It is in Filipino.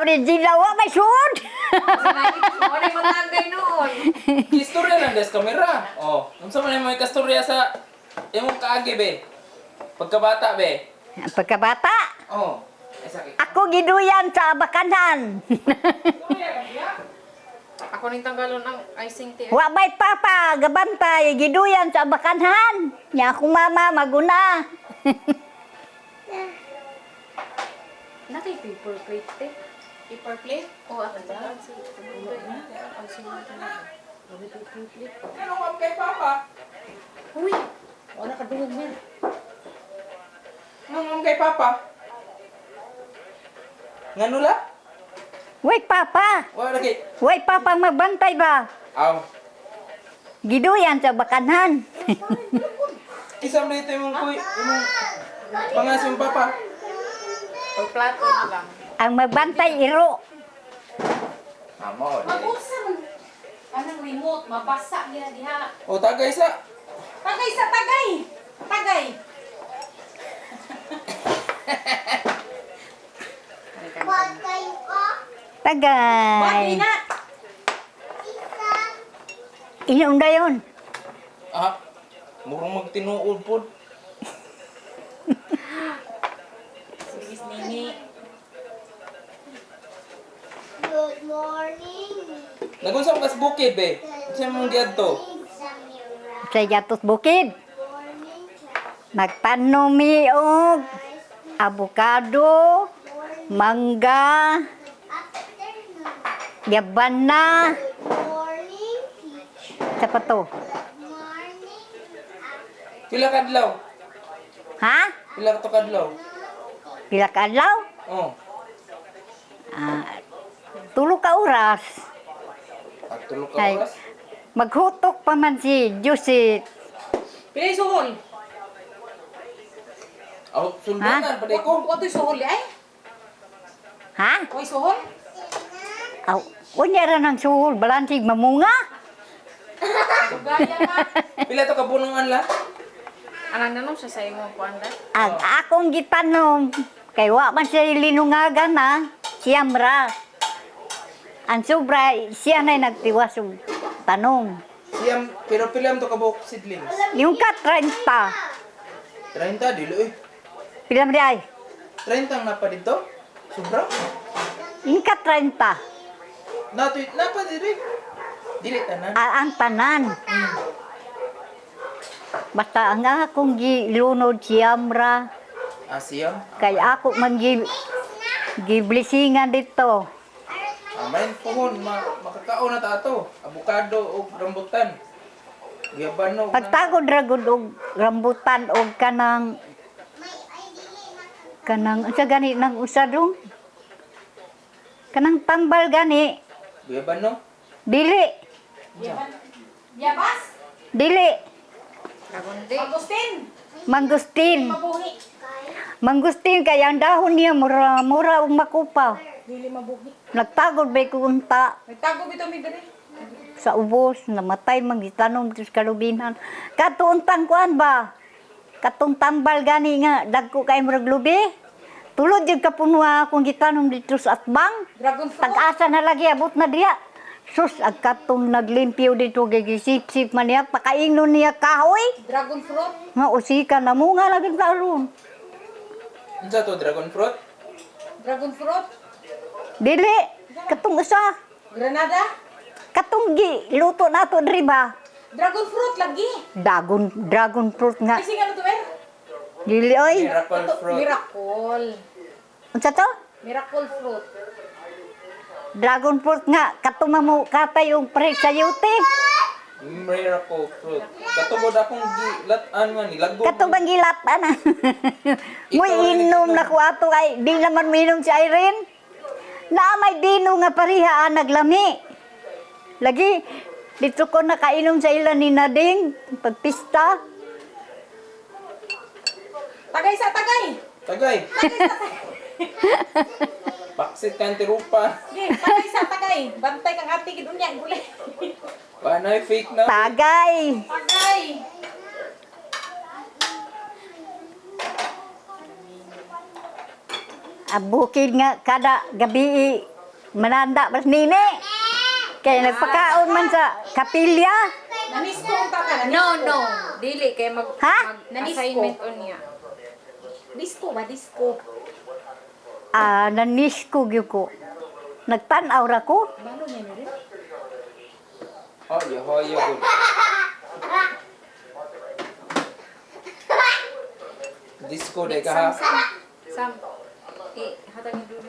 original wa may sud. Ano yung matangay noon? Istorya lang des kamera. Oh, unsa man may kastorya sa imong kaagi be? Pagkabata be. Pagkabata, Oh, ay sakit. ako giduyan sa Abakanhan. Ako ning tanggalon ang icing tea. Wa may papa, gabantay, giduyan sa Abakanhan. Nya akong mama maguna. Nakay paper plate te. Paper plate? Oo, ako dyan. Ang sinulat na. Paper plate. Ano ang kay papa? Uy! Wala ka dungog man. Ano ang kay papa? Nganula? Way papa, Wala lagi. way papa magbantay ba? Aw. Giduyan sa Abakanhan. Isam dito imong kuy, imong pangas yung papa. Pagplato na lang. Ang magbantay iro. Amo. Mabusa man. Kanang remote, mabasa niya diha. O tagay sa. Tagay sa tagay! Tagay! Tagay. Bagay na! Inom na yun. Ah. Murong magtinuod pod. Sige, Nini. Good morning. Nagunsa kas bukid be. Unsa mong giadto? Sa Yatos Bukid. Magpanomi og avocado, mangga, yabana, Morning, teacher. sa pato. Morning, Pila kadlaw? Ha? Pila to kadlaw? Pila ka adlaw? Oh. Tulo ka oras. At tulo ka Ay. oras. Maghutok pa man si Jusit. Pilay suhol. Aw, sundunan pa di ko. Wato'y suhol ay? Ha? Wato'y suhol? Aw, unya ra ng suhol, balansig mamunga. Sugaya ka. Pila to ka bunungan la? Anang nanon siya sa imo ko anda? Ang akong gitanom, kay wa man siya linungagan na, siyam ra. Ang sobra, siya na'y nagtiwas og tanong. Siyam, pero pilam to ka buok seedlings. Yung ka 30, 30 dilo eh. pilam di ay? 30 ang napa dito? Sobra? Yung ka 30, Napa diri? Dili tanan. ang tanan. Basta ang akong gilunod siyam ra, Ah, siyam. kay ako man giblisingan dito. Main pohon, makakaon na ta ato. Avocado o rambutan. Giyabano. Pagtagod ragod og rambutan og kanang sa gani ng usadong kanang tambal gani Giyabano. dili Yabas? dili Kagundi. Agustin! mangustin Mabuhi. mangustin kay ang dahon niya mura mura og makupa Dili mabuhi. nagtagod bay kunta Nagtago bitaw mi diri. sa ubos namatay magitanom sa kalubinan katuntang kuan ba katong tambal gani nga dagko kay murag lubi tulod jud kapunwa akong gitanom dito sa atbang Dragon fruit. tag-asa na lagi abot na diya sus agkatong naglimpyo dito gigisip-sip man niya pakaingnon niya kahoy Dragon fruit. nga usika na mo nga lagi karon Unsa to dragon fruit? Dragon fruit. dili katong usa Granada. katong gi luto nato diri ba Dragon fruit lagi. dragon fruit nga Kasi ano to eh? dili oy Miracle fruit. Miracle. unsa to Miracle fruit. dragon fruit nga katong mo katay yung pre sa yuti Miracle fruit. Katubod akong gilatan man ni lago. katong bang gilatan na mo Ikaw ay inom nag-inom. na ko ato kay di naman minom si Irene na may dino nga pariha naglami lagi dito ko nakainom sa ilan ni Nading pagpista Tagay sa tagay. Tagay. Baksit kan tirupa. Di, tagay sa tagay. Bantay kang ati gid unya gulay. Panay fake na. tagay Tagay. abukid nga kada gabi Mananda mas nini. Kaya nagpakaon man sa kapilya. Nanisko ka ka. No. Dili kay Ha? assignment on niya. Disco ba? Disco. Nanisku gyud ko. Nagtanaw ra ko. Balo niya na rin. Hoyo, good. Disco de ka ha. Sam. Hatag ni Dulo.